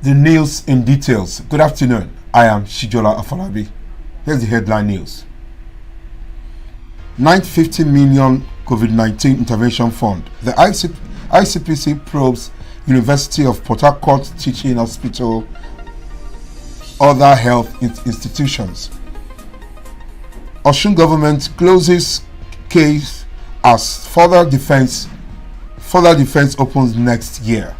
The news in details. Good afternoon. I am Shijola Afolabi. Here's the headline news. 950 million COVID-19 intervention fund. The ICPC probes University of Port Harcourt Teaching Hospital, other health institutions. Osun government closes case as further defense opens next year.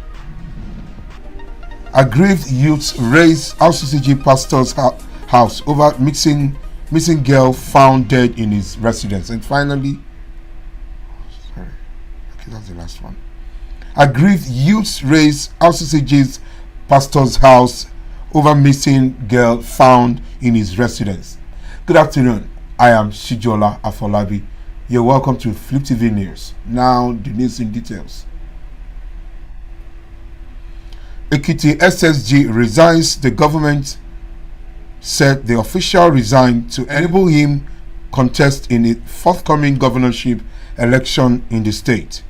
Aggrieved youths raise Rccg pastor's house over missing girl found dead in his residence. And finally, that's the last one. Aggrieved youths raise Rccg's pastor's house over missing girl found in his residence. Good afternoon. I am Shijola Afolabi. You're welcome to Fliptv News. Now the news in details. Ekiti SSG resigns. The government said the official resigned to enable him contest in a forthcoming governorship election in the state.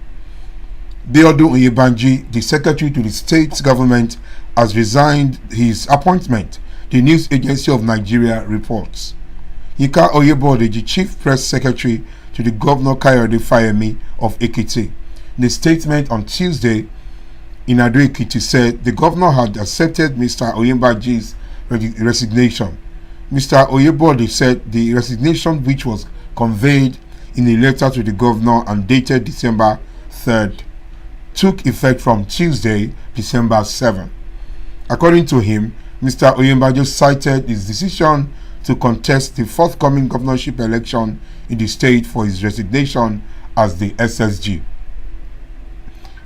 Biodu Oyebanji, the secretary to the state government, has resigned his appointment, the News Agency of Nigeria reports. Yinka Oyebode, the chief press secretary to the Governor Kayode Fayemi of Ekiti, in a statement on Tuesday in Ado Ekiti, said the governor had accepted Mr. Oyebanji's resignation. Mr. Oyebode said the resignation, which was conveyed in a letter to the governor and dated December 3rd, took effect from Tuesday, December 7. According to him, Mr. Oyebanji cited his decision to contest the forthcoming governorship election in the state for his resignation as the SSG.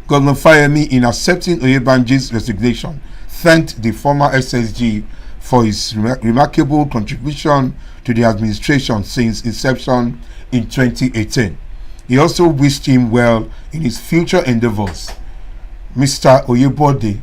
Governor Fayemi, in accepting Oyebanji's resignation, thanked the former SSG for his remarkable contribution to the administration since inception in 2018. He also wished him well in his future endeavors. Mr. Oyebode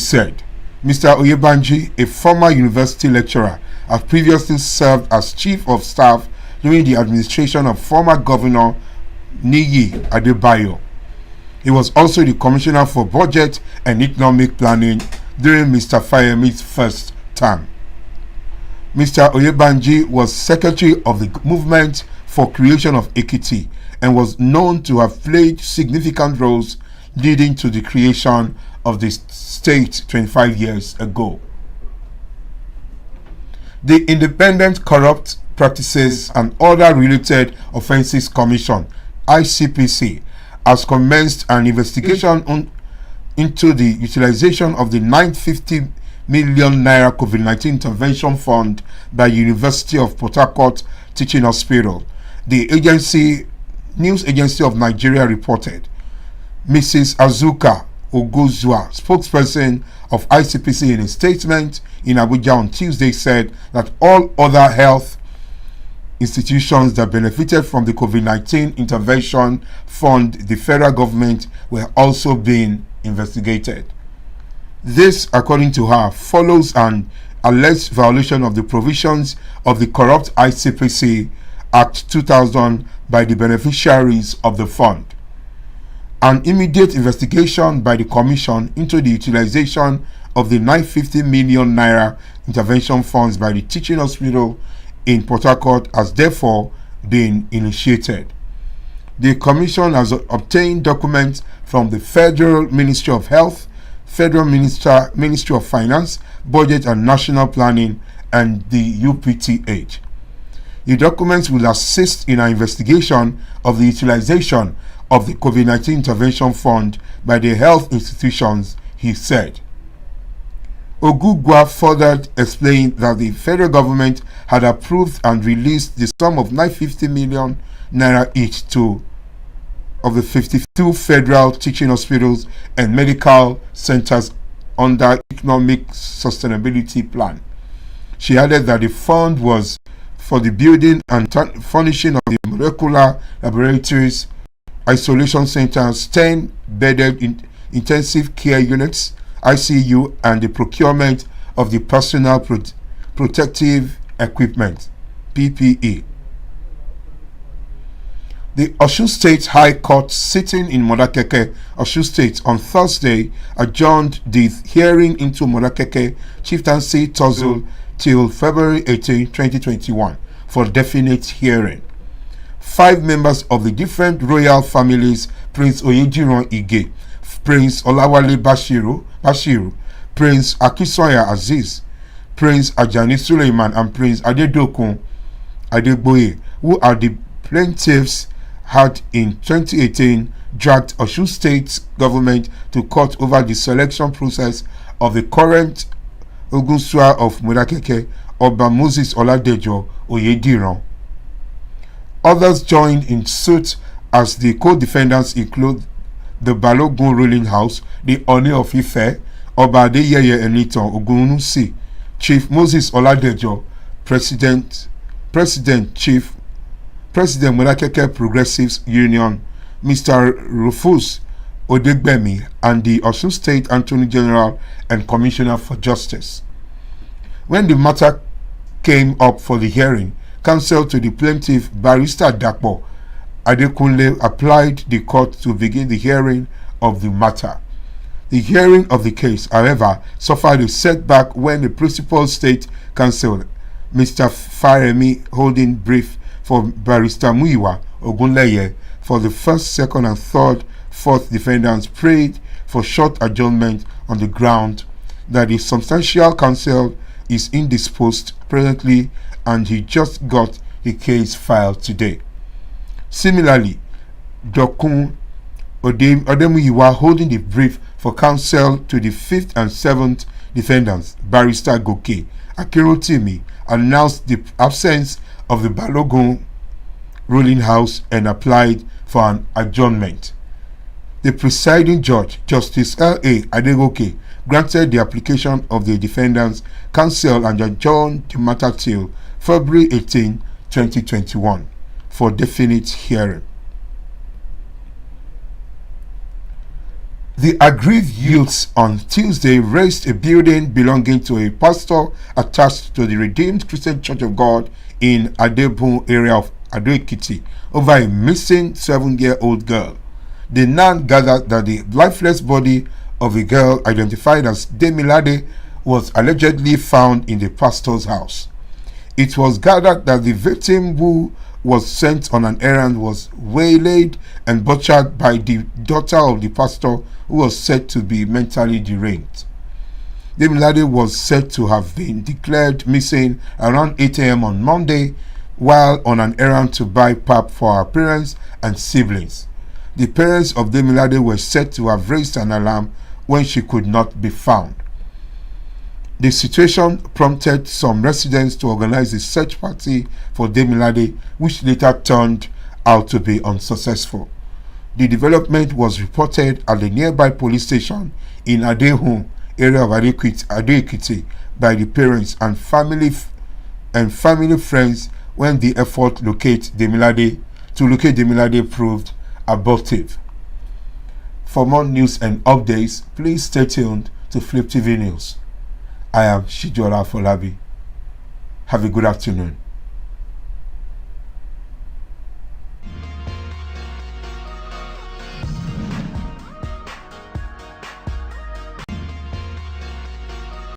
said, Mr. Oyebanji, a former university lecturer, had previously served as chief of staff during the administration of former Governor Niyi Adebayo. He was also the Commissioner for Budget and Economic Planning during Mr. Fayemi's first term. Mr. Oyebanji was secretary of the Movement for Creation of Ekiti and was known to have played significant roles leading to the creation of the state 25 years ago. The Independent Corrupt Practices and Other Related Offences Commission, ICPC, has commenced an investigation into the utilization of the 950 million naira COVID-19 intervention fund by University of Port Harcourt Teaching Hospital. The News Agency of Nigeria reported. Mrs. Azuka Oguzua, spokesperson of ICPC, in a statement in Abuja on Tuesday, said that all other health institutions that benefited from the COVID-19 intervention fund the federal government were also being investigated. This, according to her, follows an alleged violation of the provisions of the corrupt ICPC Act 2000 by the beneficiaries of the fund. An immediate investigation by the Commission into the utilization of the 950 million naira intervention funds by the teaching hospital in Port Harcourt has therefore been initiated. The Commission has obtained documents from the Federal Ministry of Health, Federal Ministry of Finance, Budget and National Planning, and the UPTH. The documents will assist in our investigation of the utilization of the COVID-19 intervention fund by the health institutions, he said. Ogugwa further explained that the federal government had approved and released the sum of 950 million naira each of the 52 federal teaching hospitals and medical centers under Economic Sustainability Plan. She added that the fund was for the building and furnishing of the molecular laboratories, isolation centers, 10 bedded intensive care units, ICU, and the procurement of the personal protective equipment, PPE. The Osun State High Court sitting in Modakeke, Osun State on Thursday adjourned the hearing into Modakeke chieftaincy tussle till February 18, 2021 for definite hearing. 5 members of the different royal families, Prince Oyediran Ige, Prince Olawale Bashiru, Prince Akisoya Aziz, Prince Ajani Suleiman, and Prince Adedokun Adegboye, who are the plaintiffs, had in 2018 dragged Osun State government to court over the selection process of the current Ogunsua of Modakeke, Oba Moses Oladejo Oyediran. Others joined in suit as the co-defendants include the Balogun ruling house, the Oni of Ife, Oba Adeyeye Enitan Ogunusi, Chief Moses Oladejo, President Modakeke Progressives Union, Mr. Rufus Odegbemi, and the Osun State Attorney General and Commissioner for Justice. When the matter came up for the hearing, counsel to the plaintiff, Barrister Dapo Adekunle, applied the court to begin the hearing of the matter. The hearing of the case, however, suffered a setback when the principal state counsel, Mr. Faremi, holding brief for Barrister Muiwa Ogunleye for the first, second, and third, fourth defendants, prayed for short adjournment on the ground that the substantial counsel is indisposed presently and he just got the case filed today. Similarly, Dokun Odemuyiwa, holding the brief for counsel to the 5th and 7th defendants, Barrister Goke Akinrotimi, announced the absence of the Balogun ruling house and applied for an adjournment. The presiding judge, Justice L.A. Adegoke, granted the application of the defendants' counsel and adjourned the matter till February 18, 2021 for definite hearing. The aggrieved youths on Tuesday razed a building belonging to a pastor attached to the Redeemed Christian Church of God in Adebun area of Ado-Ekiti over a missing 7-year-old girl. They now gathered that the lifeless body of a girl identified as Demilade was allegedly found in the pastor's house. It was gathered that the victim, who was sent on an errand, was waylaid and butchered by the daughter of the pastor, who was said to be mentally deranged. Demilade was said to have been declared missing around 8 a.m. on Monday while on an errand to buy pap for her parents and siblings. The parents of Demilade were said to have raised an alarm when she could not be found. The situation prompted some residents to organize a search party for Demilade, which later turned out to be unsuccessful. The development was reported at the nearby police station in Adehun area of Ado-Ekiti by the parents and family friends when the effort to locate Demilade proved abortive. For more news and updates, please stay tuned to Fliptv News. I am Shijola Folabi. Have a good afternoon.